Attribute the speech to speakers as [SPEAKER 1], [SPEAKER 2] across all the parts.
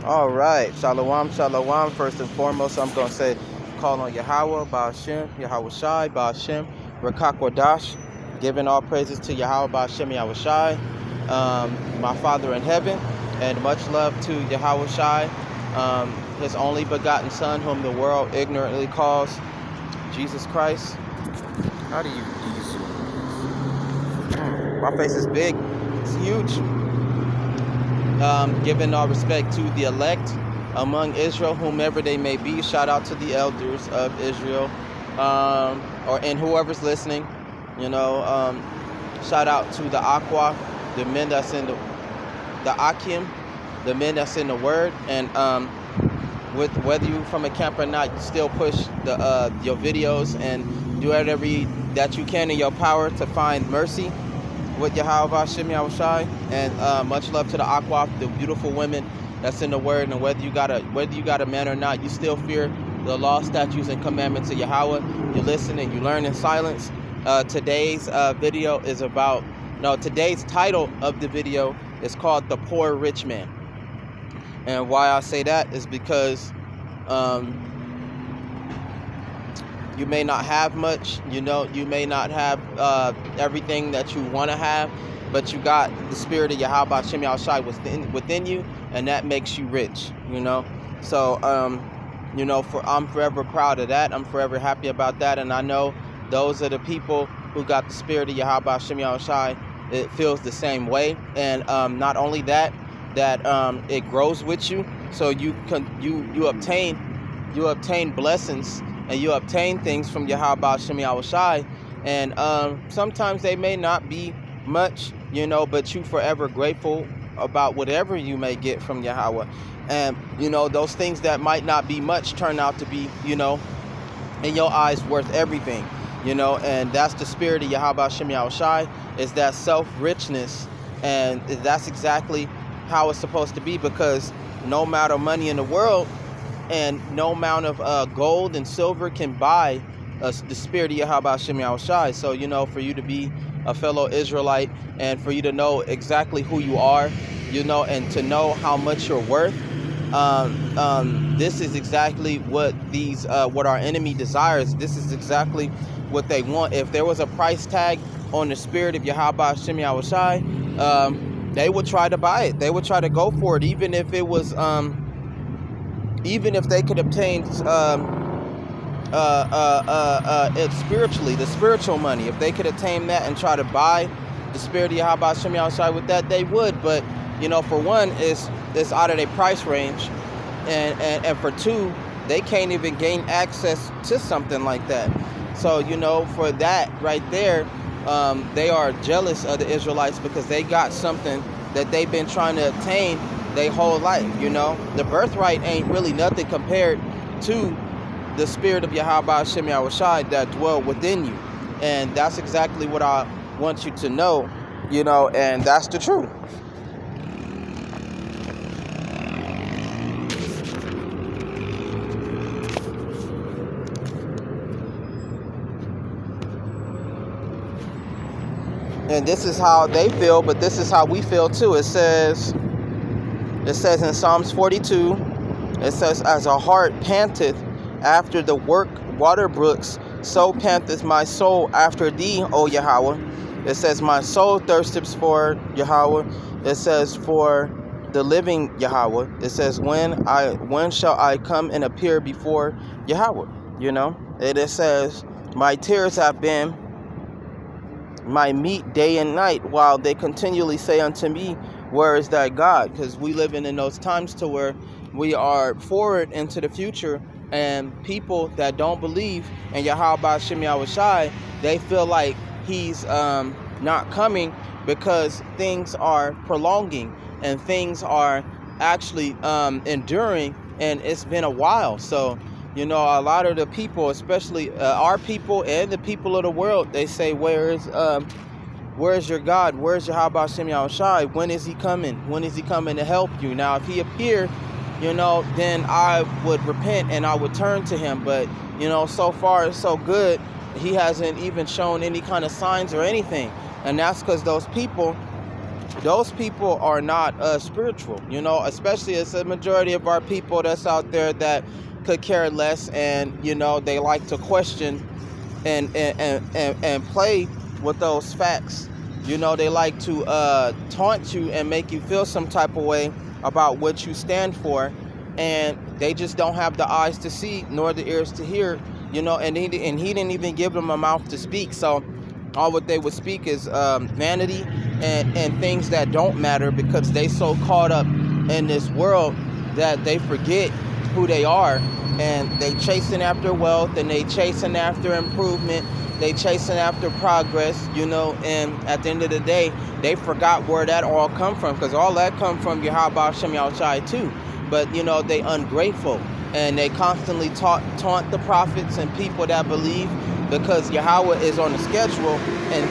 [SPEAKER 1] All right, shalom, shalom. First and foremost, I'm going to say, call on Yahawah, Ba'ashem, Yahweh Shai, Ba'ashem, Rakakwadash, giving all praises to Yahweh, Ba'ashem, Yahweh Shai, my Father in heaven, and much love to Yahweh Shai, his only begotten Son, whom the world ignorantly calls Jesus Christ. How do you use? My face is big, it's huge. Giving all respect to the elect among Israel, whomever they may be. Shout out to the elders of Israel, and whoever's listening. Shout out to the Aqua, the men that's in the Akim, the men that's in the Word, and with whether you from a camp or not, you still push your videos and do whatever that you can in your power to find mercy with yahawah, Shem Yahushai, and much love to the Aqua, the beautiful women that's in the Word, and whether you got a man or not, you still fear the law, statutes, and commandments of Yahweh. You listen and you learn in silence. Today's video is today's title of the video is called The Poor Rich Man. And why I say that is because you may not have much, you may not have everything that you want to have, but you got the spirit of Yahweh Shem Yahushai within you, and that makes you rich, So, I'm forever proud of that. I'm forever happy about that, and I know those are the people who got the spirit of Yahweh Shem Yahushai. It feels the same way, and not only that it grows with you, so you obtain blessings. And you obtain things from Yahweh Shem Yahushai, and sometimes they may not be much, but you forever grateful about whatever you may get from Yahweh. And those things that might not be much turn out to be, in your eyes, worth everything. And that's the spirit of Yahweh Shem Yahushai, is that self-richness, and that's exactly how it's supposed to be, because no amount of money in the world and no amount of gold and silver can buy the spirit of Yahweh Shem Yahushai. So, for you to be a fellow Israelite and for you to know exactly who you are, and to know how much you're worth, this is exactly what what our enemy desires. This is exactly what they want. If there was a price tag on the spirit of Yahweh Shem Yahushai, they would try to buy it. They would try to go for it, even if it was even if they could obtain it spiritually, the spiritual money, if they could attain that and try to buy the spirit of Yahweh Shem Yahushai with that, they would. But for one, it's out of their price range, and for two, they can't even gain access to something like that. So for that right there, they are jealous of the Israelites because they got something that they've been trying to attain their whole life. The birthright ain't really nothing compared to the spirit of Yahweh Shem Yahushai that dwell within you. And that's exactly what I want you to know, and that's the truth. And this is how they feel, but this is how we feel too. It says in Psalms 42, it says, as a hart panteth after the water brooks, so panteth my soul after thee, O Yahweh. It says, my soul thirsteth for Yahweh. It says, for the living Yahweh. It says, when shall I come and appear before Yahweh? And it says, my tears have been my meat day and night, while they continually say unto me, where is thy God? Because we living in those times to where we are forward into the future, and people that don't believe in Yahweh Shem Yahushai, they feel like he's not coming because things are prolonging and things are actually enduring, and it's been a while. So a lot of the people, especially our people and the people of the world, they say, where's your God? Where's Yahweh Shem Yahushai? When is he coming? When is he coming to help you? Now, if he appeared, then I would repent and I would turn to him. But, so far, so good. He hasn't even shown any kind of signs or anything. And that's because those people those people are not spiritual, especially it's a majority of our people that's out there that could care less, and they like to question and play with those facts. They like to taunt you and make you feel some type of way about what you stand for, and they just don't have the eyes to see nor the ears to hear. And he didn't even give them a mouth to speak. So all what they would speak is vanity and things that don't matter, because they so caught up in this world that they forget who they are, and they chasing after wealth, and they chasing after improvement, they chasing after progress, and at the end of the day, they forgot where that all come from, because all that come from Yahawah Shem Yahushai too. But they ungrateful, and they constantly taunt the prophets and people that believe, because Yahawah is on the schedule, and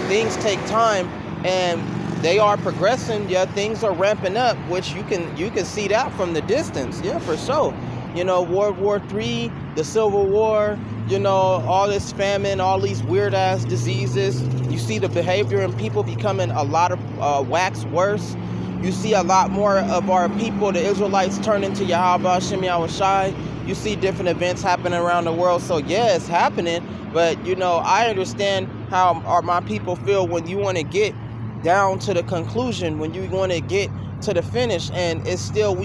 [SPEAKER 1] things take time, and they are progressing. Yeah, things are ramping up, which you can see that from the distance. Yeah, for sure. World War III, the Civil War, all this famine, all these weird ass diseases. You see the behavior in people becoming a lot of wax worse. You see a lot more of our people, the Israelites, turn into Yahawah Shem Yahushai. You see different events happening around the world. So yeah, it's happening. But I understand how my people feel when you want to get down to the conclusion, when you want to get to the finish, and we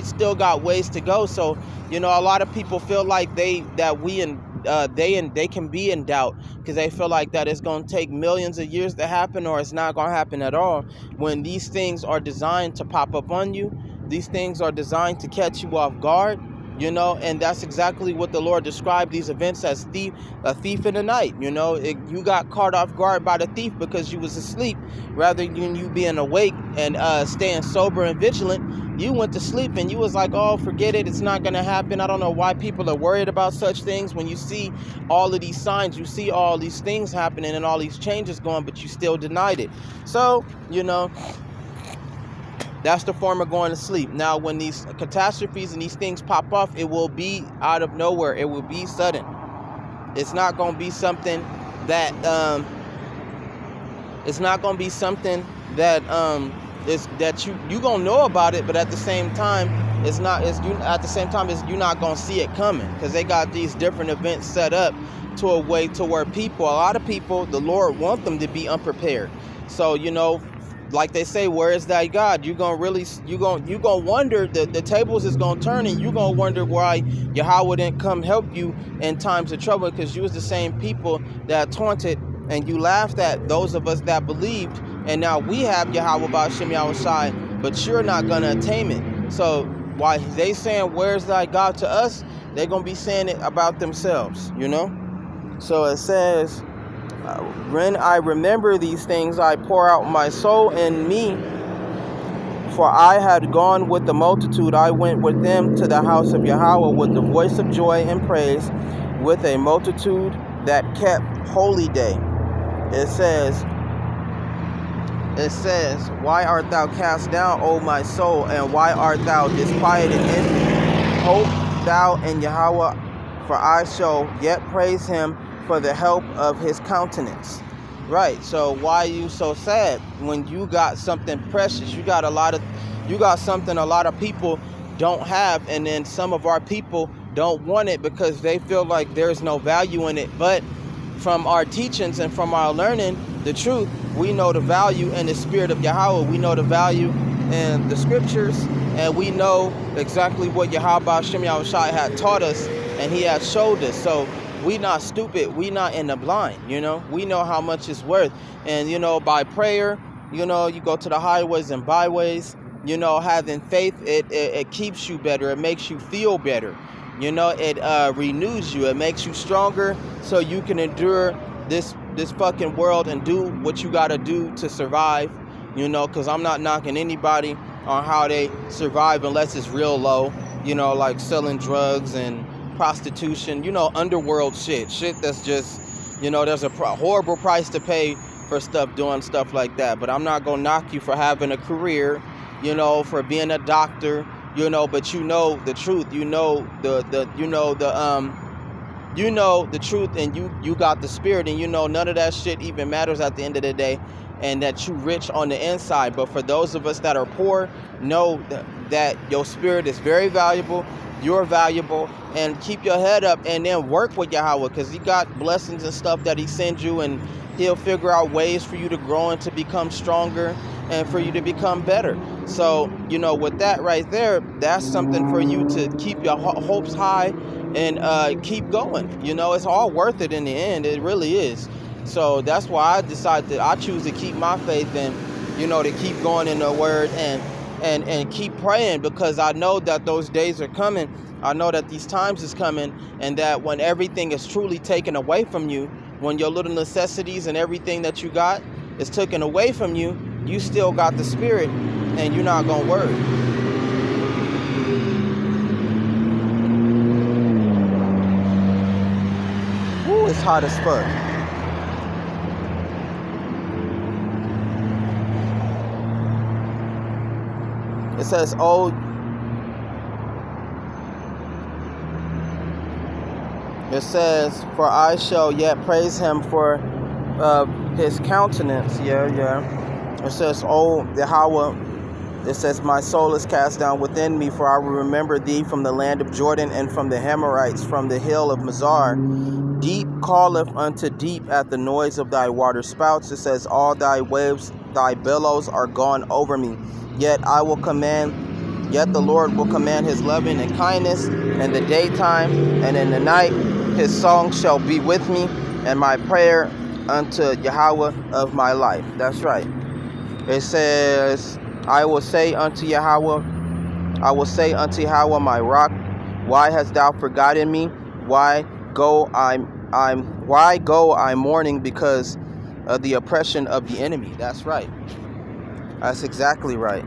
[SPEAKER 1] still got ways to go. So a lot of people feel like they can be in doubt, because they feel like that it's going to take millions of years to happen, or it's not going to happen at all, when these things are designed to pop up on you. These things are designed to catch you off guard, and that's exactly what the Lord described these events as: a thief in the night. You got caught off guard by the thief because you was asleep, rather than you being awake and staying sober and vigilant. You went to sleep and you was like, oh, forget it, it's not gonna happen. I don't know why people are worried about such things, when you see all of these signs, you see all these things happening and all these changes going, but you still denied it. So that's the form of going to sleep. Now, when these catastrophes and these things pop off, it will be out of nowhere. It will be sudden. It's not going to be something that is that you gonna know about it, but at the same time, you're not gonna see it coming, because they got these different events set up to a way to where a lot of people, the Lord want them to be unprepared. So like they say, where is thy God? You gonna wonder, the tables is gonna turn, and you gonna wonder why Yahawah didn't come help you in times of trouble, because you was the same people that taunted and you laughed at those of us that believed, and now we have Yahawah Shem Yahushai, but you're not gonna attain it. So why they saying where's thy God to us, they're gonna be saying it about themselves. So it says, when I remember these things, I pour out my soul in me. For I had gone with the multitude, I went with them to the house of Yahawah with the voice of joy and praise, with a multitude that kept holy day. It says, why art thou cast down, O my soul, and why art thou disquieted in me? Hope thou in Yahawah, for I shall yet praise him for the help of his countenance. Right. So why are you so sad when you got something precious? You got something a lot of people don't have, and then some of our people don't want it because they feel like there's no value in it. But from our teachings and from our learning the truth, we know the value in the spirit of Yahawah. We know the value in the scriptures, and we know exactly what Yahawah Shem Yahushai had taught us, and he had showed us. So we not stupid. We not in the blind. We know how much it's worth. And by prayer, you go to the highways and byways. Having faith, it keeps you better. It makes you feel better. It renews you. It makes you stronger, so you can endure this fucking world and do what you gotta do to survive. Because I'm not knocking anybody on how they survive unless it's real low. Like selling drugs and prostitution, underworld shit that's just, there's a horrible price to pay for doing stuff like that. But I'm not gonna knock you for having a career, for being a doctor, but the truth, the truth, and you got the spirit, and none of that shit even matters at the end of the day. and that you rich on the inside. But for those of us that are poor, know that your spirit is very valuable. You're valuable, and keep your head up, and then work with Yahawah, because he got blessings and stuff that he sends you, and he'll figure out ways for you to grow and to become stronger and for you to become better. So, you know, with that right there, that's something for you to keep your hopes high and keep going. You know, it's all worth it in the end. It really is. So that's why I decided that I choose to keep my faith and, you know, to keep going in the word and keep praying, because I know that those days are coming. I know that these times is coming, and that when everything is truly taken away from you, when your little necessities and everything that you got is taken away from you, you still got the spirit, and you're not gonna worry. Ooh, it's hot as fuck. It says, oh, it says, for I shall yet praise him for his countenance. Yeah. It says, oh, Yahawah, it says, my soul is cast down within me, for I will remember thee from the land of Jordan and from the Amorites, from the hill of Mizar. Deep calleth unto deep at the noise of thy water spouts. It says, all thy waves, thy billows are gone over me. Yet the Lord will command his loving and kindness in the daytime, and in the night his song shall be with me, and my prayer unto Yahawah of my life. That's right. It says, I will say unto Yahawah, my rock, why hast thou forgotten me? Why go I mourning because of the oppression of the enemy? That's right. That's exactly right.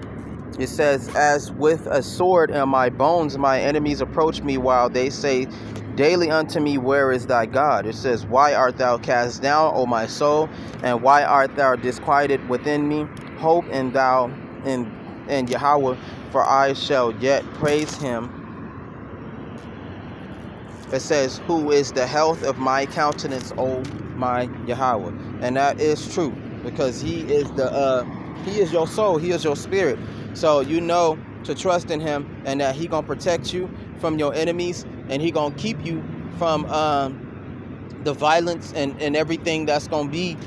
[SPEAKER 1] It says, as with a sword in my bones, my enemies approach me, while they say daily unto me, where is thy God? It says, why art thou cast down, O my soul? And why art thou disquieted within me? Hope in thou in Yahawah, for I shall yet praise him. It says, who is the health of my countenance, O my Yahawah? And that is true, because he is your soul, he is your spirit. So you know to trust in him, and that he gonna protect you from your enemies, and he gonna keep you from the violence and everything that's gonna be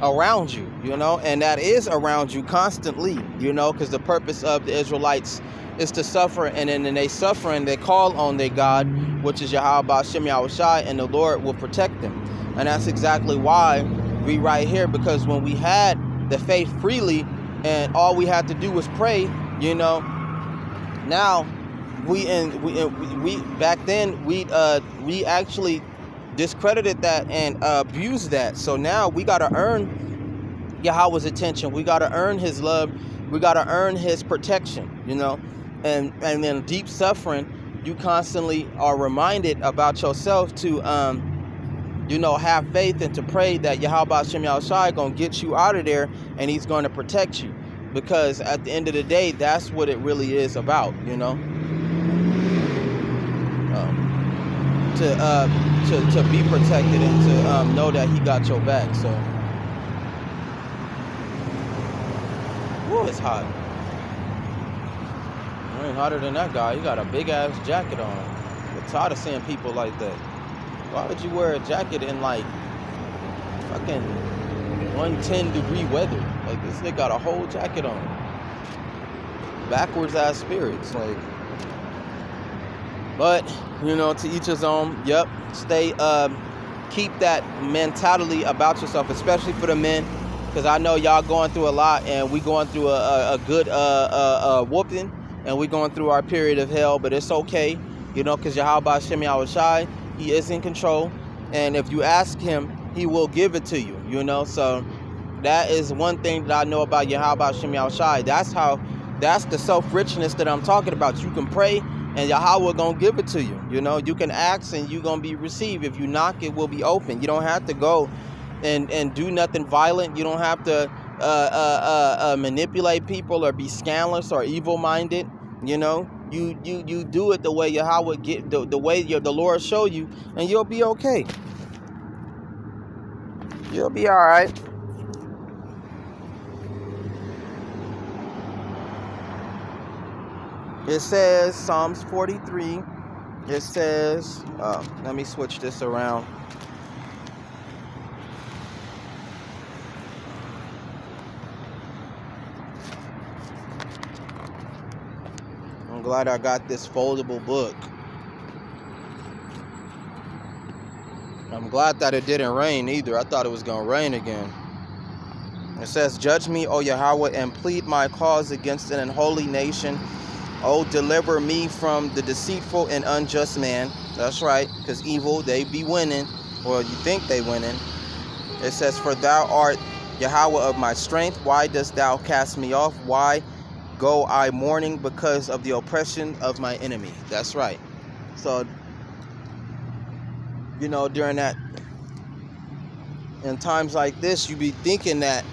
[SPEAKER 1] around you, you know, and that is around you constantly, you know, because the purpose of the Israelites is to suffer, and then they suffer and they call on their God, which is yahawah, and the Lord will protect them. And that's exactly why we right here, because when we had the faith freely and all we had to do was pray, you know, now we back then we actually discredited that and abused that. So now we got to earn Yahawah's attention. We got to earn his love. We got to earn his protection, you know. And then deep suffering, you constantly are reminded about yourself to you know, have faith and to pray that Yahawah going to get you out of there, and he's going to protect you, because at the end of the day, that's what it really is about, you know. To be protected and to know that he got your back. So, whoa, it's hot. It ain't hotter than that guy. He got a big ass jacket on. I'm tired of seeing people like that. Why would you wear a jacket in like fucking 110-degree weather? Like, this nigga got a whole jacket on. Backwards ass spirits, like. But, you know, to each his own. Yep. Stay, keep that mentality about yourself, especially for the men, because I know y'all going through a lot, and we going through a good whooping, and we going through our period of hell, but it's okay, you know, because Yahawah Shem Yahushai, he is in control, and if you ask him, he will give it to you, you know. So that is one thing that I know about Yahawah Shem Yahushai. That's the self-richness that I'm talking about. You can pray, and Yahawah gonna give it to you. You know, you can ask and you gonna be received. If you knock, it will be open. You don't have to go and do nothing violent. You don't have to manipulate people or be scandalous or evil-minded. You know, you do it the way Yahawah get the way the Lord show you, and you'll be okay. You'll be all right. It says, Psalms 43, it says, let me switch this around. I'm glad I got this foldable book. I'm glad that it didn't rain either. I thought it was going to rain again. It says, judge me, O Yahawah, and plead my cause against an unholy nation. O deliver me from the deceitful and unjust man. That's right, because evil, they be winning. Well, you think they winning. It says, for thou art Yahawah of my strength. Why dost thou cast me off? Why go I mourning because of the oppression of my enemy? That's right. So, you know, during that, in times like this, you be thinking that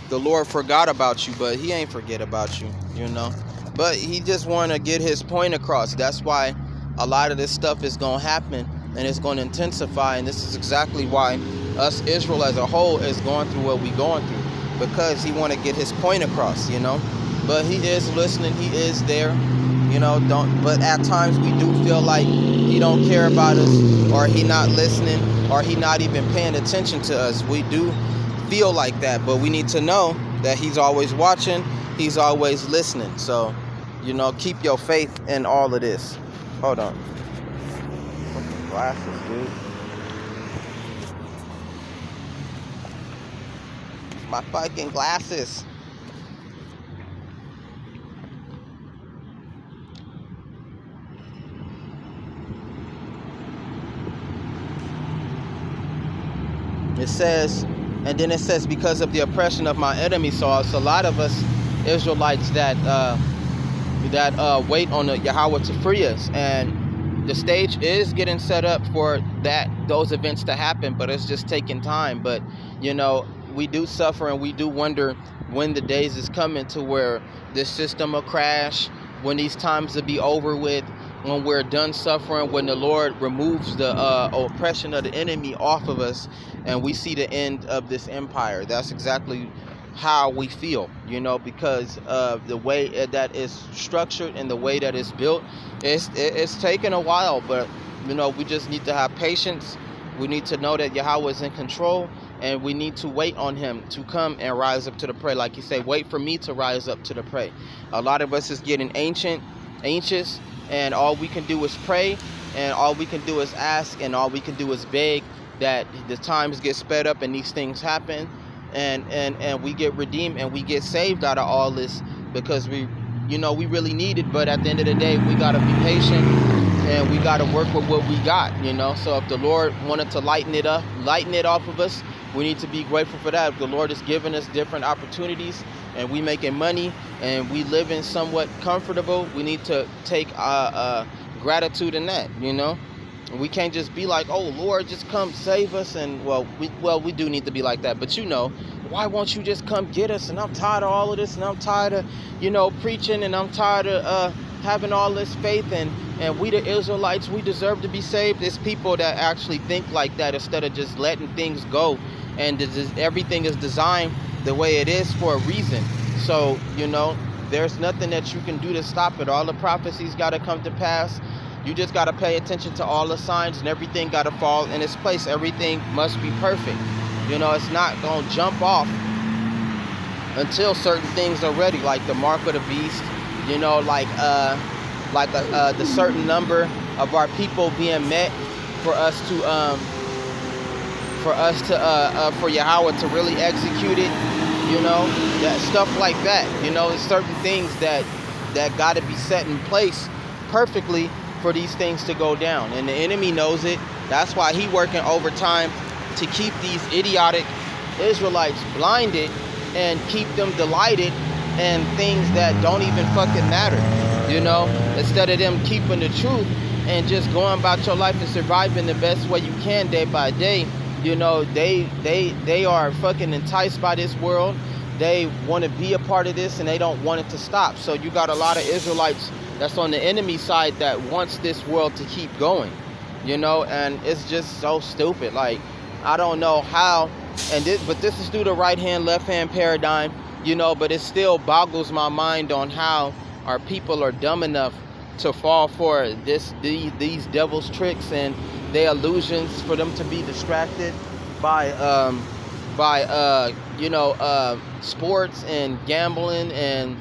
[SPEAKER 1] the Lord forgot about you, but he ain't forget about you, you know. But he just want to get his point across. That's why a lot of this stuff is going to happen, and it's going to intensify. And this is exactly why us, Israel as a whole, is going through what we going through, because he want to get his point across, you know. But he is listening. He is there, you know. But at times we do feel like he don't care about us, or he not listening, or he not even paying attention to us. We do feel like that, but we need to know that he's always watching, he's always listening. So, you know, keep your faith in all of this. Hold on. Fucking glasses, dude. My fucking glasses. It says, and then it says, because of the oppression of my enemy. So it's a lot of us Israelites that wait on the Yahawah to free us, and the stage is getting set up for those events to happen, but it's just taking time. But you know, we do suffer, and we do wonder when the days is coming to where this system will crash, when these times will be over with, when we're done suffering, when the Lord removes the oppression of the enemy off of us, and we see the end of this empire. That's exactly how we feel, you know, because of the way that is structured and the way that it's built. It's taken a while, but you know, we just need to have patience. We need to know that Yahawah is in control, and we need to wait on him to come and rise up to the prey. Like he said, wait for me to rise up to the prey. A lot of us is getting anxious, and all we can do is pray, and all we can do is ask, and all we can do is beg that the times get sped up and these things happen, and we get redeemed and we get saved out of all this, because we really need it. But at the end of the day, we got to be patient, and we got to work with what we got, you know. So if the Lord wanted to lighten it off of us, we need to be grateful for that. If the Lord is giving us different opportunities, and we making money, and we living somewhat comfortable, we need to take gratitude in that, you know. We can't just be like, oh Lord, just come save us. And we do need to be like that, but you know, why won't you just come get us? And I'm tired of all of this, and I'm tired of, you know, preaching, and I'm tired of having all this faith, and we the Israelites, we deserve to be saved. There's people that actually think like that, instead of just letting things go, and everything is designed the way it is for a reason. So, you know, there's nothing that you can do to stop it. All the prophecies got to come to pass. You just got to pay attention to all the signs, and everything got to fall in its place. Everything must be perfect. You know, it's not going to jump off until certain things are ready, like the mark of the beast, you know, like the certain number of our people being met for Yahawah to really execute it, you know, that stuff like that. You know, there's certain things that got to be set in place perfectly for these things to go down, and the enemy knows it. That's why he working overtime to keep these idiotic Israelites blinded and keep them delighted in things that don't even fucking matter, you know, instead of them keeping the truth and just going about your life and surviving the best way you can day by day. You know, they are fucking enticed by this world. They want to be a part of this, and they don't want it to stop. So you got a lot of Israelites that's on the enemy side that wants this world to keep going, you know, and it's just so stupid. Like, I don't know how, but this is through the right hand, left hand paradigm, you know, but it still boggles my mind on how our people are dumb enough to fall for these devil's tricks and their illusions, for them to be distracted by sports and gambling, and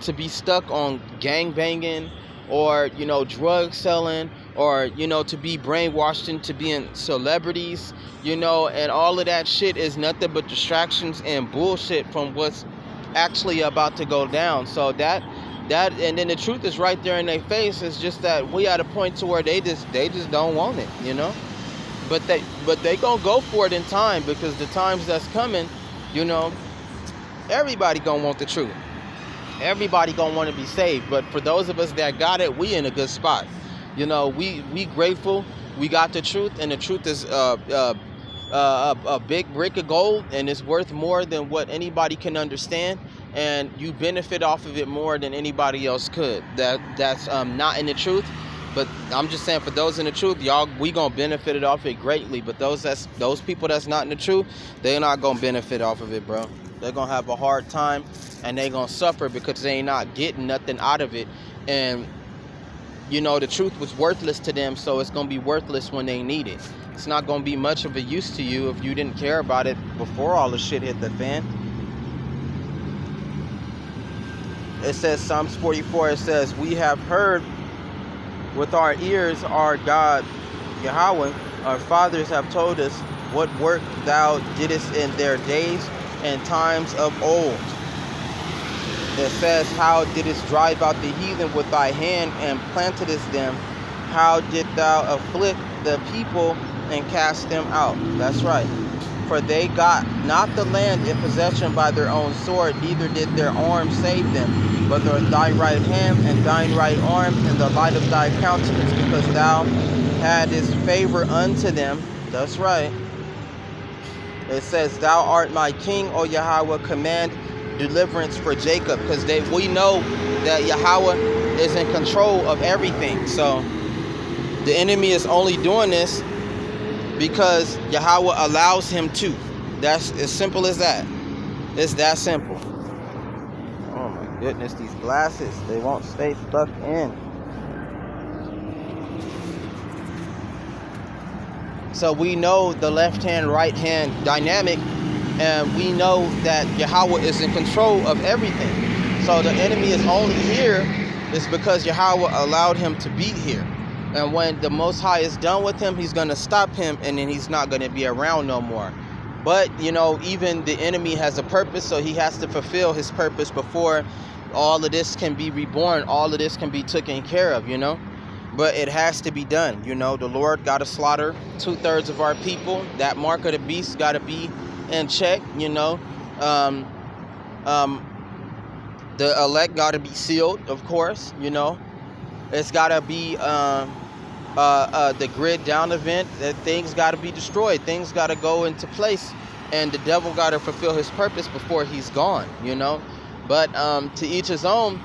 [SPEAKER 1] to be stuck on gang banging, or drug selling, or to be brainwashed into being celebrities, and all of that shit is nothing but distractions and bullshit from what's actually about to go down. So that and then the truth is right there in their face. It's just that we at a point to where they just don't want it, but they gonna go for it in time, because the times that's coming, everybody gonna want the truth. Everybody gonna want to be saved. But for those of us that got it, we in a good spot. We grateful. We got the truth, and the truth is a big brick of gold, and it's worth more than what anybody can understand, and you benefit off of it more than anybody else could. That's not in the truth. But I'm just saying, for those in the truth, y'all, we gonna benefit it off it greatly. But those people that's not in the truth, they're not gonna benefit off of it, bro. They're gonna have a hard time, and they're gonna suffer because they ain't not getting nothing out of it. And the truth was worthless to them, so it's gonna be worthless when they need it. It's not gonna be much of a use to you if you didn't care about it before all the shit hit the fan. It says, Psalms 44, it says, we have heard with our ears our God, Yahawah. Our fathers have told us what work thou didst in their days and times of old. It says, how didst drive out the heathen with thy hand, and plantedst them? How did thou afflict the people and cast them out? That's right. For they got not the land in possession by their own sword, neither did their arm save them, but thy right hand and thine right arm, and the light of thy countenance, because thou hadst favor unto them. That's right. It says, thou art my king, O Yahawah, command deliverance for Jacob, because we know that Yahawah is in control of everything. So the enemy is only doing this because Yahawah allows him to. That's as simple as that. It's that simple. Oh my goodness, these glasses, they won't stay stuck in. So we know the left hand, right hand dynamic, and we know that Yahawah is in control of everything. So the enemy is only here is because Yahawah allowed him to be here. And when the Most High is done with him, he's going to stop him, and then he's not going to be around no more. But, even the enemy has a purpose, so he has to fulfill his purpose before all of this can be reborn, all of this can be taken care of, But it has to be done, The Lord got to slaughter 2/3 of our people. That mark of the beast got to be in check, The elect got to be sealed, of course, It's got to be the grid down event. That things got to be destroyed. Things got to go into place, and the devil got to fulfill his purpose before he's gone. But to each his own.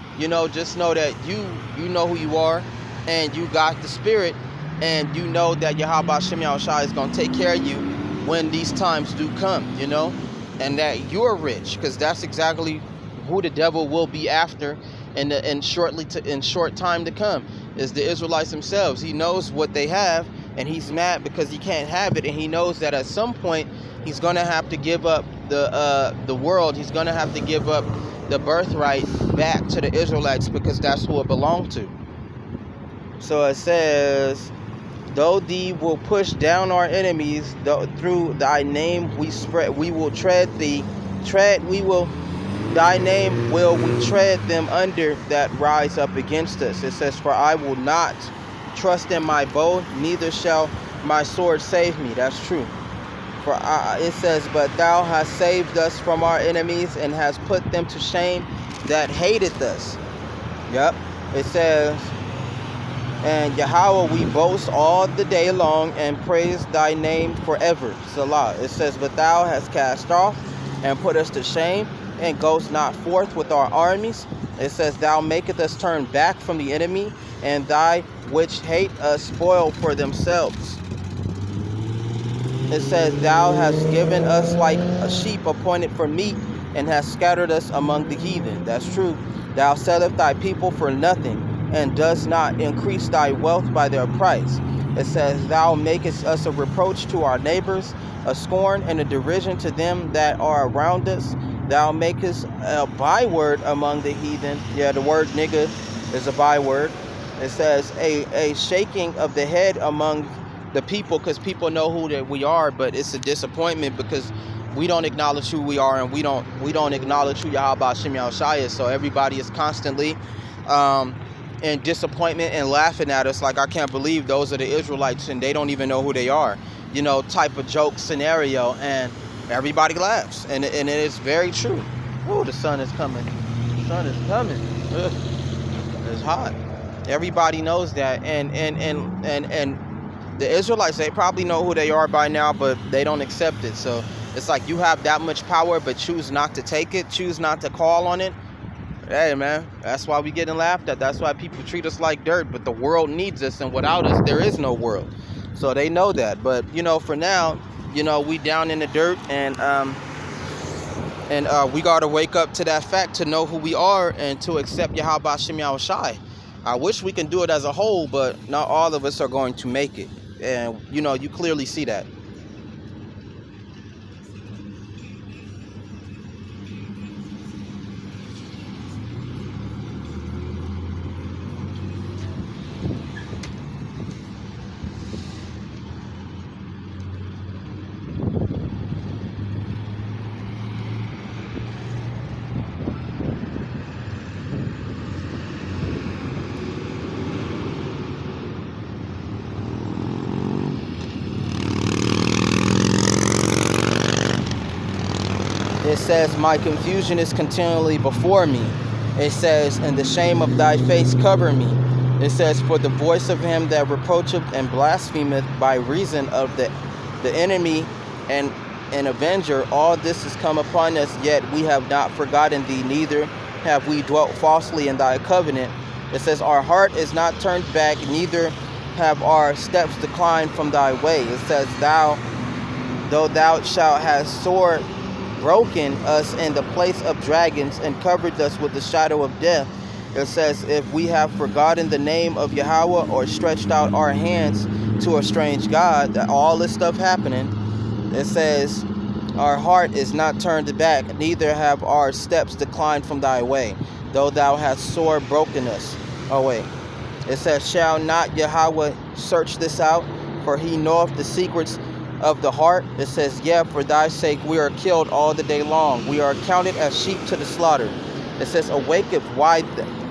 [SPEAKER 1] Just know that you know who you are, and you got the spirit, and you know that Yahweh Shem Yahushua is gonna take care of you when these times do come. And that you're rich, because that's exactly who the devil will be after. In short time to come is the Israelites themselves. He knows what they have, and he's mad because he can't have it, and he knows that at some point he's gonna have to give up the world. He's gonna have to give up the birthright back to the Israelites, because that's who it belonged to. So it says, though thee will push down our enemies, through thy name we will tread thee. Thy name will we tread them under that rise up against us. It says, for I will not trust in my bow, neither shall my sword save me. That's true. It says, but thou hast saved us from our enemies, and hast put them to shame that hated us. Yep. It says, and Yahawah we boast all the day long, and praise thy name forever. Salah. It says, but thou hast cast off and put us to shame, and goest not forth with our armies. It says, thou makest us turn back from the enemy, and thy which hate us spoil for themselves. It says, thou hast given us like a sheep appointed for meat, and hast scattered us among the heathen. That's true. Thou sellest thy people for nothing. and does not increase thy wealth by their price. It says, thou makest us a reproach to our neighbors, a scorn and a derision to them that are around us. Thou makest a byword among the heathen. Yeah, the word nigga is a byword. It says a shaking of the head among the people, because people know who that we are, but it's a disappointment because we don't acknowledge who we are, and we don't acknowledge who Yahawah Shem Yahushua is. So everybody is constantly in disappointment and laughing at us like, I can't believe those are the Israelites and they don't even know who they are, type of joke scenario, and everybody laughs, and it is very true. Oh, the sun is coming. The sun is coming. Ugh. It's hot. Everybody knows that, and the Israelites, they probably know who they are by now, but they don't accept it. So it's like, you have that much power, but choose not to take it, choose not to call on it. Hey, man, that's why we getting laughed at. That's why people treat us like dirt. But the world needs us, and without us, there is no world. So they know that. But for now, we down in the dirt, and we gotta wake up to that fact, to know who we are and to accept Yahawah Shem Yahushua. I wish we can do it as a whole, but not all of us are going to make it. And you clearly see that. It says, my confusion is continually before me. It says, and the shame of thy face cover me. It says, for the voice of him that reproacheth and blasphemeth by reason of the enemy and an avenger, all this is come upon us, yet we have not forgotten thee, neither have we dwelt falsely in thy covenant. It says, our heart is not turned back, neither have our steps declined from thy way. It says, though thou shalt have sore broken us in the place of dragons and covered us with the shadow of death. It says, if we have forgotten the name of Yahawah or stretched out our hands to a strange God, that all this stuff happening, it says, our heart is not turned back, neither have our steps declined from thy way, though thou hast sore broken us away. It says, shall not Yahawah search this out? For he knoweth the secrets of the heart. It says, yeah, for thy sake we are killed all the day long. We are counted as sheep to the slaughter. It says, awaketh,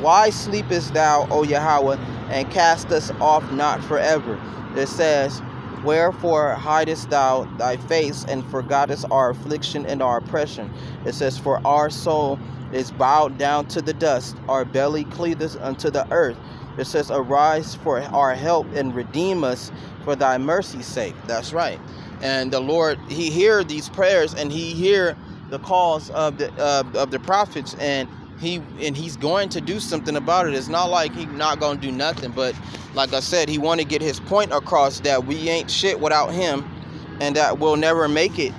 [SPEAKER 1] why sleepest thou, O Yahawah, and cast us off not forever? It says, wherefore hidest thou thy face, and forgottest our affliction and our oppression? It says, for our soul is bowed down to the dust, our belly cleaveth unto the earth. It says, arise for our help and redeem us for thy mercy's sake. That's right. And the Lord, he hear these prayers, and he hear the calls of the prophets, and he's going to do something about it. It's not like he's not going to do nothing, but like I said, he want to get his point across that we ain't shit without him, and that we'll never make it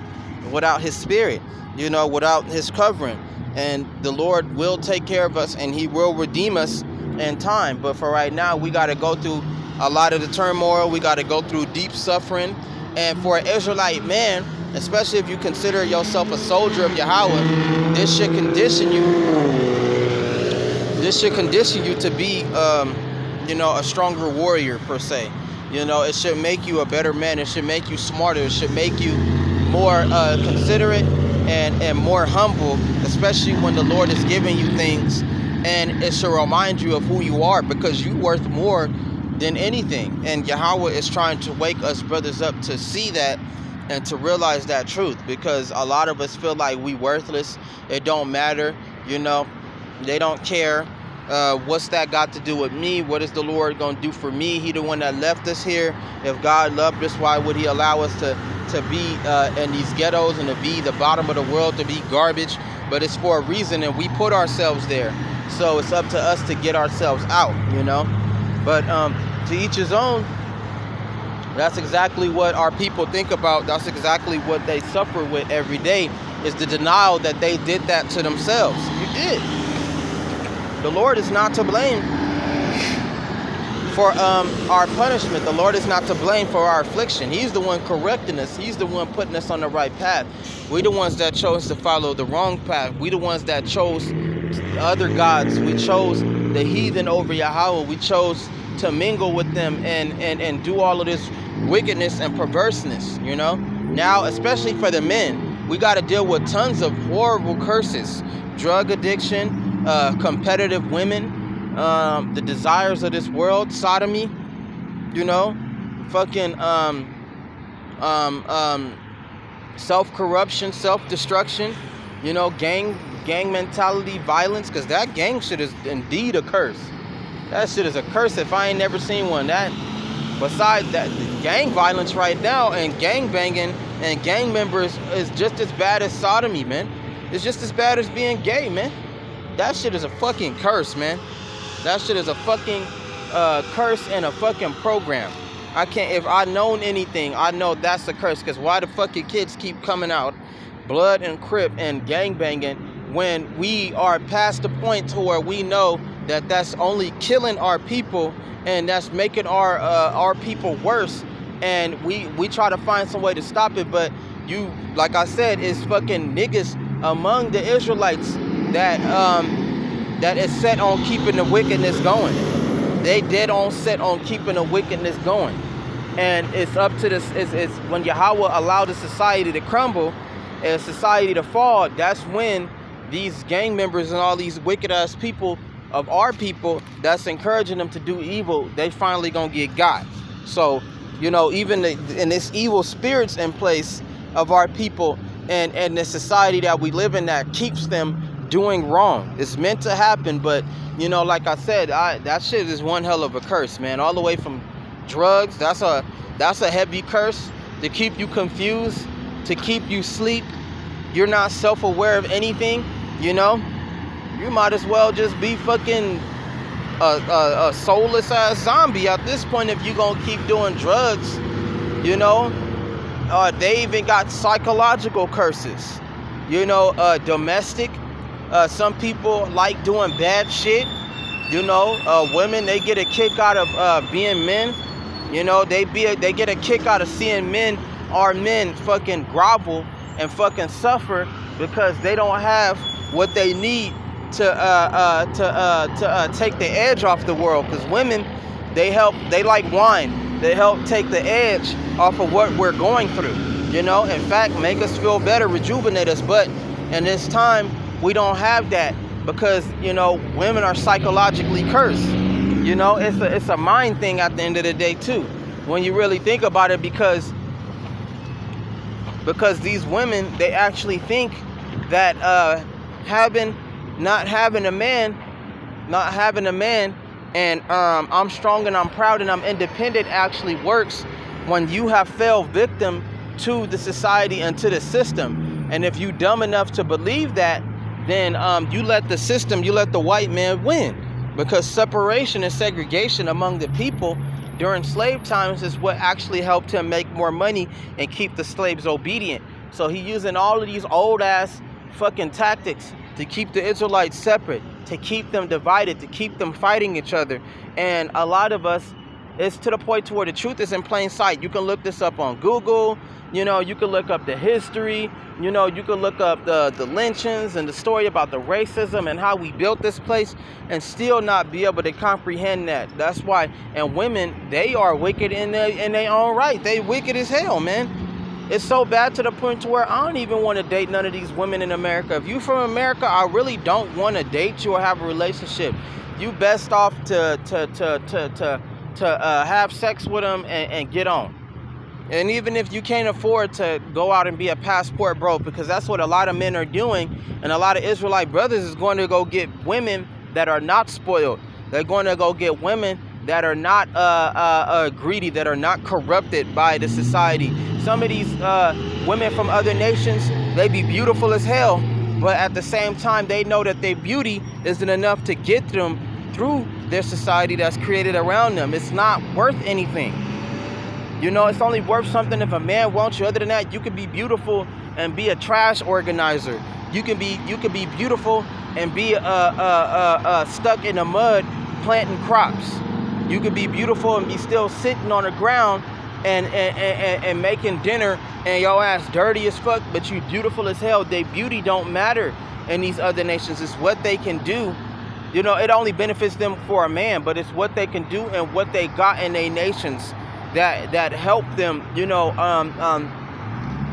[SPEAKER 1] without his spirit, without his covering. And the Lord will take care of us, and he will redeem us in time. But for right now, we got to go through a lot of the turmoil. We got to go through deep suffering. And for an Israelite man, especially if you consider yourself a soldier of Yahawah, this should condition you. This should condition you to be, a stronger warrior per se. It should make you a better man. It should make you smarter. It should make you more considerate and more humble, especially when the Lord is giving you things. And it should remind you of who you are, because you're worth more than anything. And Yahawah is trying to wake us brothers up to see that and to realize that truth, because a lot of us feel like we worthless. It don't matter, they don't care. What's that got to do with me? What is the Lord going to do for me? He the one that left us here. If God loved us, why would he allow us to be in these ghettos and to be the bottom of the world, to be garbage? But it's for a reason, and we put ourselves there. So it's up to us to get ourselves out, But to each his own. That's exactly what our people think about. That's exactly what they suffer with every day, is the denial that they did that to themselves. You did. The Lord is not to blame. for our punishment. The Lord is not to blame for our affliction. He's the one correcting us. He's the one putting us on the right path. We the ones that chose to follow the wrong path. We the ones that chose other gods. We chose the heathen over Yahawah. We chose to mingle with them and do all of this wickedness and perverseness, you know. Now, especially for the men, we got to deal with tons of horrible curses: drug addiction, competitive women, the desires of this world, sodomy, you know, fucking self-corruption, self-destruction, you know, gang mentality, violence, because that gang shit is indeed a curse. That shit is a curse if I ain't never seen one. That, besides that, gang violence right now and gang banging and gang members is just as bad as sodomy, man. It's just as bad as being gay, man. That shit is a fucking curse, man. That shit is a fucking curse and a fucking program. I can't, if I known anything, I know that's a curse. Because why the fucking kids keep coming out, blood and crip and gang banging, when we are past the point to where we know that that's only killing our people and that's making our people worse, and we try to find some way to stop it. But you, like I said, it's fucking niggas among the Israelites that that is set on keeping the wickedness going. They dead on set on keeping the wickedness going. And it's up to this, it's when Yahawah allowed the society to crumble and society to fall, that's when these gang members and all these wicked ass people of our people that's encouraging them to do evil, they finally gonna get got. So, you know, even in this evil spirits in place of our people and the society that we live in that keeps them doing wrong. It's meant to happen, but you know, like I said, that shit is one hell of a curse, man. All the way from drugs, that's a heavy curse to keep you confused, to keep you sleep. You're not self-aware of anything, you know. You might as well just be fucking a soulless ass zombie at this point if you gonna keep doing drugs, you know. They even got psychological curses, you know, domestic. Some people like doing bad shit, you know. Women, they get a kick out of being men, you know. They get a kick out of seeing our men fucking grovel and fucking suffer because they don't have what they need to take the edge off the world. Because women, they like wine. They help take the edge off of what we're going through, you know. In fact, make us feel better, rejuvenate us. But in this time, we don't have that because, you know, women are psychologically cursed. You know, it's a mind thing at the end of the day too, when you really think about it, because these women, they actually think that not having a man and I'm strong and I'm proud and I'm independent actually works when you have fell victim to the society and to the system. And if you dumb enough to believe that, then you let the system, you let the white man win, because separation and segregation among the people during slave times is what actually helped him make more money and keep the slaves obedient. So he using all of these old ass fucking tactics to keep the Israelites separate, to keep them divided, to keep them fighting each other. And a lot of us, it's to the point to where the truth is in plain sight. You can look this up on Google, you know, you can look up the history, you know, you can look up the lynchings and the story about the racism and how we built this place and still not be able to comprehend that. That's why, and women, they are wicked in their own right. They wicked as hell, man. It's so bad to the point to where I don't even want to date none of these women in America. If you from America, I really don't want to date you or have a relationship. You best off to have sex with them and get on. And even if you can't afford to go out and be a passport bro, because that's what a lot of men are doing, and a lot of Israelite brothers is going to go get women that are not spoiled. They're going to go get women that are not greedy, that are not corrupted by the society. Some of these women from other nations, they be beautiful as hell, but at the same time, they know that their beauty isn't enough to get them through their society that's created around them. It's not worth anything. You know, it's only worth something if a man wants you. Other than that, you could be beautiful and be a trash organizer. You could be beautiful and be stuck in the mud planting crops. You could be beautiful and be still sitting on the ground and making dinner and your ass dirty as fuck, but you beautiful as hell. They beauty don't matter in these other nations. It's what they can do. You know, it only benefits them for a man, but it's what they can do and what they got in their nations that help them, you know,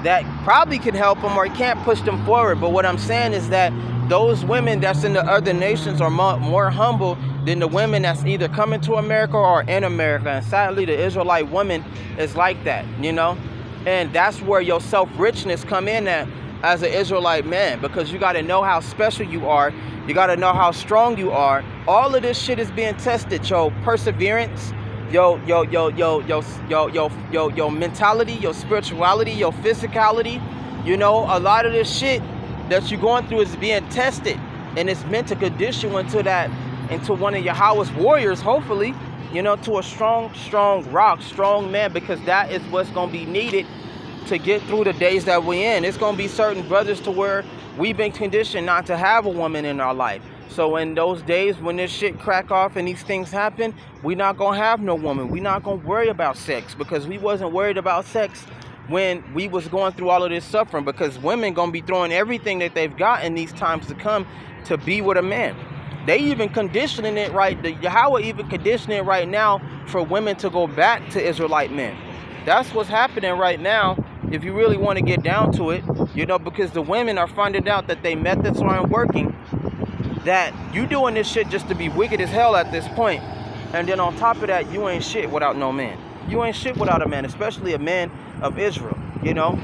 [SPEAKER 1] that probably can help them or can't push them forward. But what I'm saying is that those women that's in the other nations are more humble than the women that's either coming to America or in America. And sadly, the Israelite woman is like that, you know. And that's where your self-richness come in at as an Israelite man, because you got to know how special you are. You got to know how strong you are. All of this shit is being tested. Your perseverance, your mentality, your spirituality, your physicality. You know, a lot of this shit that you're going through is being tested, and it's meant to condition you into one of Yahawah's warriors, hopefully, you know, to a strong rock, strong man, because that is what's going to be needed to get through the days that we're in. It's going to be certain brothers to where we've been conditioned not to have a woman in our life. So in those days when this shit crack off and these things happen, we're not going to have no woman. We're not going to worry about sex, because we wasn't worried about sex when we was going through all of this suffering, because women going to be throwing everything that they've got in these times to come to be with a man. They even conditioning it right. The Yahawah even conditioning it right now for women to go back to Israelite men. That's what's happening right now, if you really want to get down to it, you know, because the women are finding out that they methods aren't working, that you doing this shit just to be wicked as hell at this point. And then on top of that, you ain't shit without no man. You ain't shit without a man, especially a man of Israel, you know.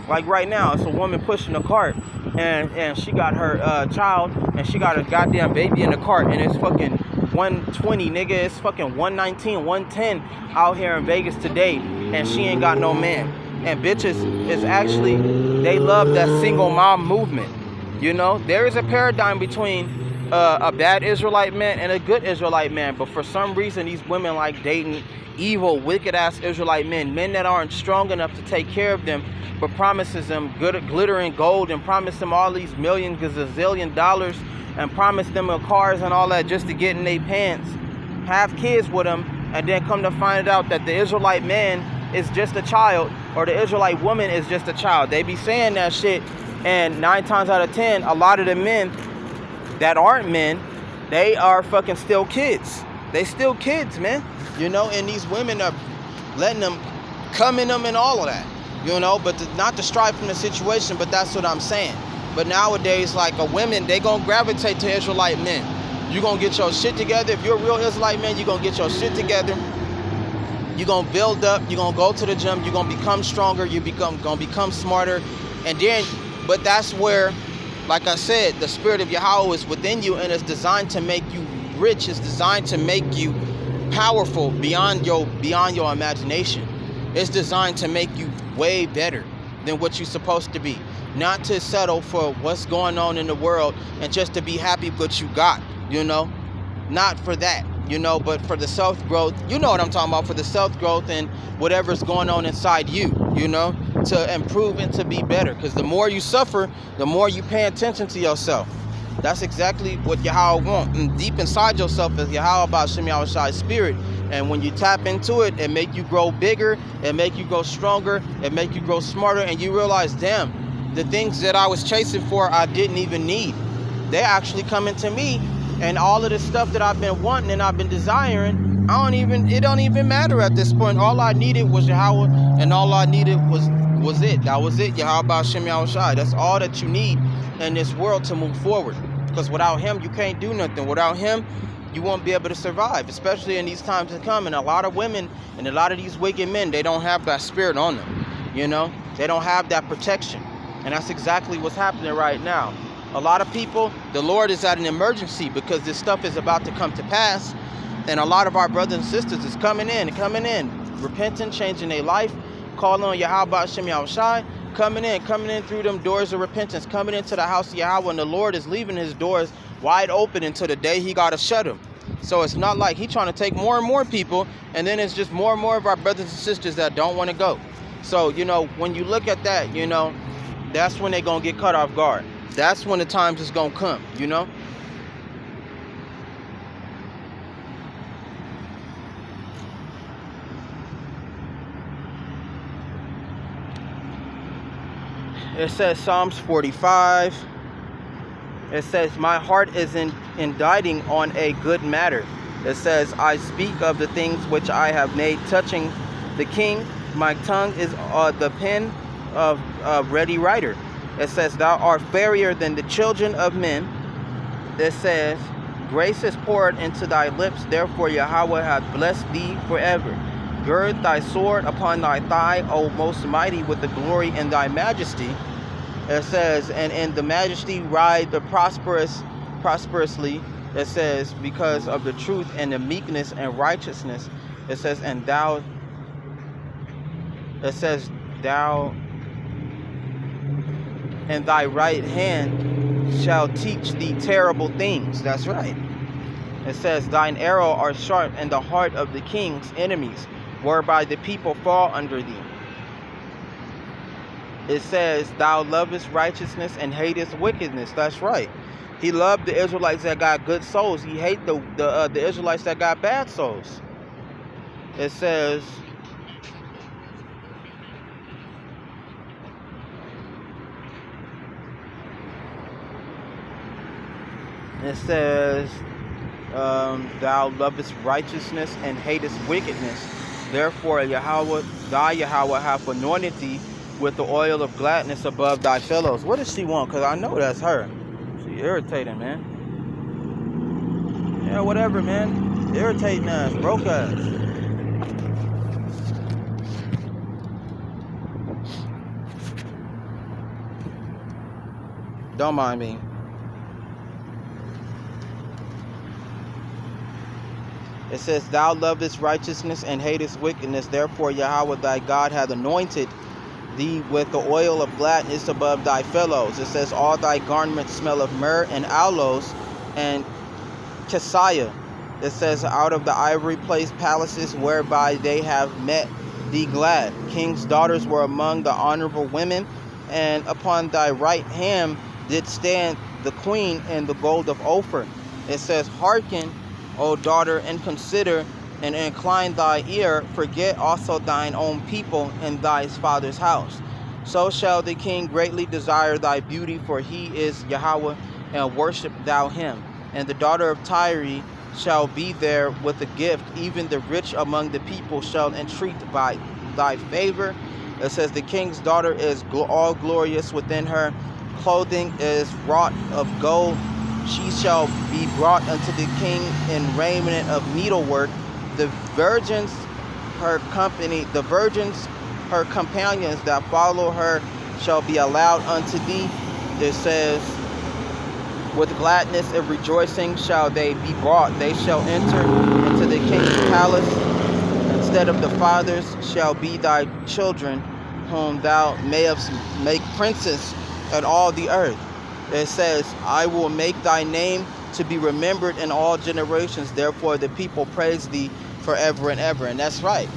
[SPEAKER 1] Like right now, it's a woman pushing a cart, and she got her child, and she got a goddamn baby in the cart, and it's fucking 120, nigga. It's fucking 119, 110 out here in Vegas today, and she ain't got no man. And bitches is actually, they love that single mom movement. You know, there is a paradigm between a bad Israelite man and a good Israelite man, but for some reason these women like dating evil, wicked ass Israelite men that aren't strong enough to take care of them, but promises them good glittering gold and promise them all these million gazillion dollars and promise them cars and all that just to get in their pants, have kids with them, and then come to find out that the Israelite man is just a child, or the Israelite woman is just a child. They be saying that shit, and 9 times out of 10, a lot of the men that aren't men, they are fucking still kids. They still kids, man. You know, and these women are letting them come in them and all of that. You know, but not to strive from the situation, but that's what I'm saying. But nowadays, like a women, they gonna gravitate to Israelite men. You gonna get your shit together. If you're a real Israelite man, you gonna get your shit together. You're gonna build up. You're gonna go to the gym. You're gonna become stronger. Gonna become smarter. And then, but that's where, like I said, the spirit of Yahawah is within you, and it's designed to make you rich. It's designed to make you powerful beyond your imagination. It's designed to make you way better than what you're supposed to be. Not to settle for what's going on in the world and just to be happy with what you got, you know. Not for that, you know, but for the self-growth. You know what I'm talking about, for the self-growth and whatever's going on inside you, you know, to improve and to be better. Because the more you suffer, the more you pay attention to yourself. That's exactly what Yahawah wants. And deep inside yourself is Yahawah Ba'Shem Yahushai's spirit. And when you tap into it, it make you grow bigger, it make you grow stronger, it make you grow smarter, and you realize, damn, the things that I was chasing for, I didn't even need. They actually coming to me, and all of the stuff that I've been wanting and I've been desiring, it don't even matter at this point. All I needed was Yahawah, and all I needed was it. That was it, Yahawah Ba'Shem Yahushai. That's all that you need in this world to move forward. Because without him, you can't do nothing. Without him, you won't be able to survive, especially in these times to come. And a lot of women and a lot of these wicked men, they don't have that spirit on them, you know? They don't have that protection. And that's exactly what's happening right now. A lot of people, the Lord is at an emergency because this stuff is about to come to pass. And a lot of our brothers and sisters is coming in, repenting, changing their life, calling on Yahawah Ba'Shem Yahushai, coming in through them doors of repentance, coming into the house of Yahawah, and the Lord is leaving his doors wide open until the day he got to shut them. So it's not like he's trying to take more and more people, and then it's just more and more of our brothers and sisters that don't want to go. So, you know, when you look at that, you know, that's when they're going to get caught off guard. That's when the times is going to come, you know. It says Psalms 45. It says, my heart is indicting on a good matter. It says, I speak of the things which I have made touching the king. My tongue is the pen of a ready writer. It says, thou art fairer than the children of men. It says, grace is poured into thy lips, therefore Yahawah hath blessed thee forever. Gird thy sword upon thy thigh, O most mighty, with the glory in thy majesty. It says, and in the majesty ride the prosperously. It says, because of the truth and the meekness and righteousness. It says, and thou, it says, thou and thy right hand shall teach thee terrible things. That's right. It says, thine arrow are sharp in the heart of the king's enemies, whereby the people fall under thee. It says, thou lovest righteousness and hatest wickedness. That's right. He loved the Israelites that got good souls. He hated the Israelites that got bad souls. It says, thou lovest righteousness and hatest wickedness. Therefore, thy Yahawah hath anointed thee with the oil of gladness above thy fellows. What does she want? Because I know that's her. She irritating, man. Yeah, whatever, man. Irritating ass, broke ass. Don't mind me. It says, thou lovest righteousness and hatest wickedness. Therefore, Yahawah thy God hath anointed thee with the oil of gladness above thy fellows. It says, all thy garments smell of myrrh and aloes and cassia. It says, out of the ivory place palaces whereby they have met thee glad. King's daughters were among the honorable women, and upon thy right hand did stand the queen in the gold of Ophir. It says, hearken, O daughter, and consider, and incline thy ear, forget also thine own people in thy father's house. So shall the king greatly desire thy beauty, for he is Yahawah, and worship thou him. And the daughter of Tyre shall be there with a gift, even the rich among the people shall entreat by thy favor. It says, the king's daughter is all glorious within her clothing is wrought of gold. She shall be brought unto the king in raiment of needlework. The virgins, her companions that follow her shall be allowed unto thee. It says, with gladness and rejoicing shall they be brought. They shall enter into the king's palace. Instead of the fathers shall be thy children, whom thou mayest make princes at all the earth. It says, I will make thy name to be remembered in all generations. Therefore the people praise thee forever and ever. And that's right.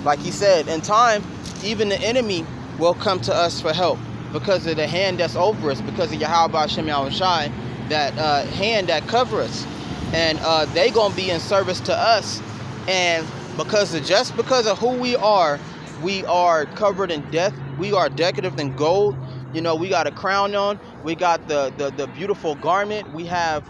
[SPEAKER 1] Like he said, in time, even the enemy will come to us for help because of the hand that's over us, because of Yahawah Shem Yahushai, that hand that covers us. And they going to be in service to us. And because of who we are covered in death. We are decorative in gold. You know, we got a crown on. We got the beautiful garment. We have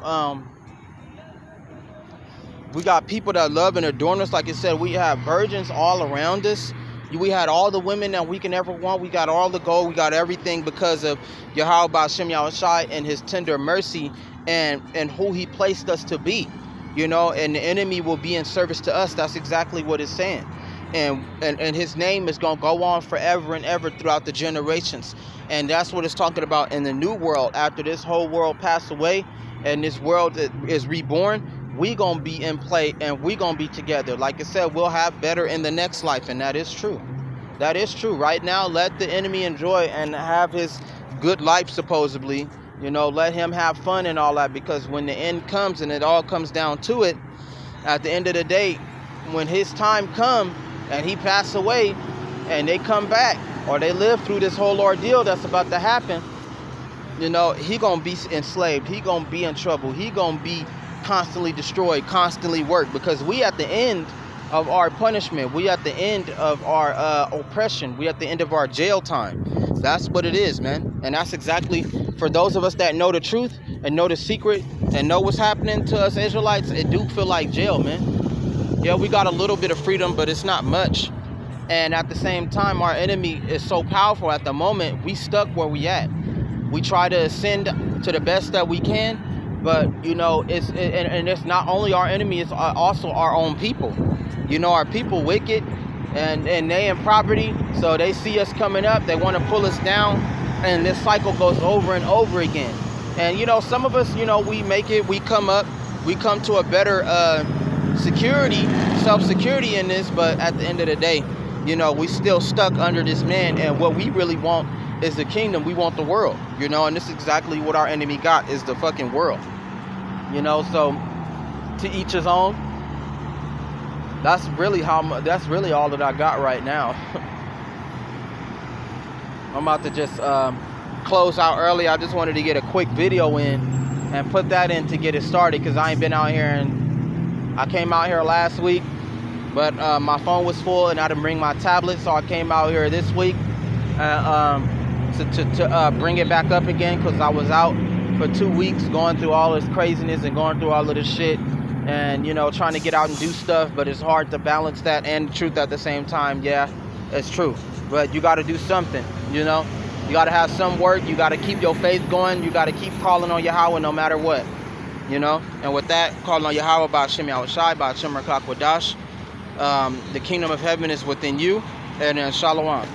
[SPEAKER 1] we got people that love and adorn us. Like I said, we have virgins all around us. We had all the women that we can ever want. We got all the gold. We got everything because of Yahawah Shem Yahushai and his tender mercy and who he placed us to be. You know, and the enemy will be in service to us. That's exactly what it's saying. And his name is going to go on forever and ever throughout the generations. And that's what it's talking about in the new world. After this whole world passed away and this world is reborn, we going to be in play and we going to be together. Like I said, we'll have better in the next life. And that is true. That is true. Right now, let the enemy enjoy and have his good life, supposedly. You know, let him have fun and all that. Because when the end comes and it all comes down to it, at the end of the day, when his time comes, and he passed away, and they come back, or they live through this whole ordeal that's about to happen, you know, he gonna be enslaved. He gonna be in trouble. He gonna be constantly destroyed, constantly worked, because we at the end of our punishment. We at the end of our oppression. We at the end of our jail time. That's what it is, man. And that's exactly, for those of us that know the truth and know the secret and know what's happening to us Israelites, it do feel like jail, man. Yeah, we got a little bit of freedom, but it's not much. And at the same time, our enemy is so powerful at the moment, we stuck where we at. We try to ascend to the best that we can, but you know, it's not only our enemy, it's also our own people. You know, our people wicked, and they in property, so they see us coming up, they want to pull us down, and this cycle goes over and over again. And you know, some of us, you know, we make it, we come up, we come to a better self-security in this, but at the end of the day, you know, we still stuck under this man, and what we really want is the kingdom. We want the world, you know, and this is exactly what our enemy got, is the fucking world, you know. So to each his own. That's really all that I got right now. I'm about to just close out early. I just wanted to get a quick video in and put that in to get it started, because I ain't been out here, and I came out here last week, but my phone was full and I didn't bring my tablet, so I came out here this week to bring it back up again, because I was out for 2 weeks going through all this craziness and going through all of this shit. And, you know, trying to get out and do stuff, but it's hard to balance that and the truth at the same time. Yeah, it's true. But you got to do something, you know. You got to have some work. You got to keep your faith going. You got to keep calling on Yahawah no matter what, you know. And with that, calling on Yahawah, Ba'ashem Yahushai, Ba'ashem Rakakwadash. The kingdom of heaven is within you. And Shalom.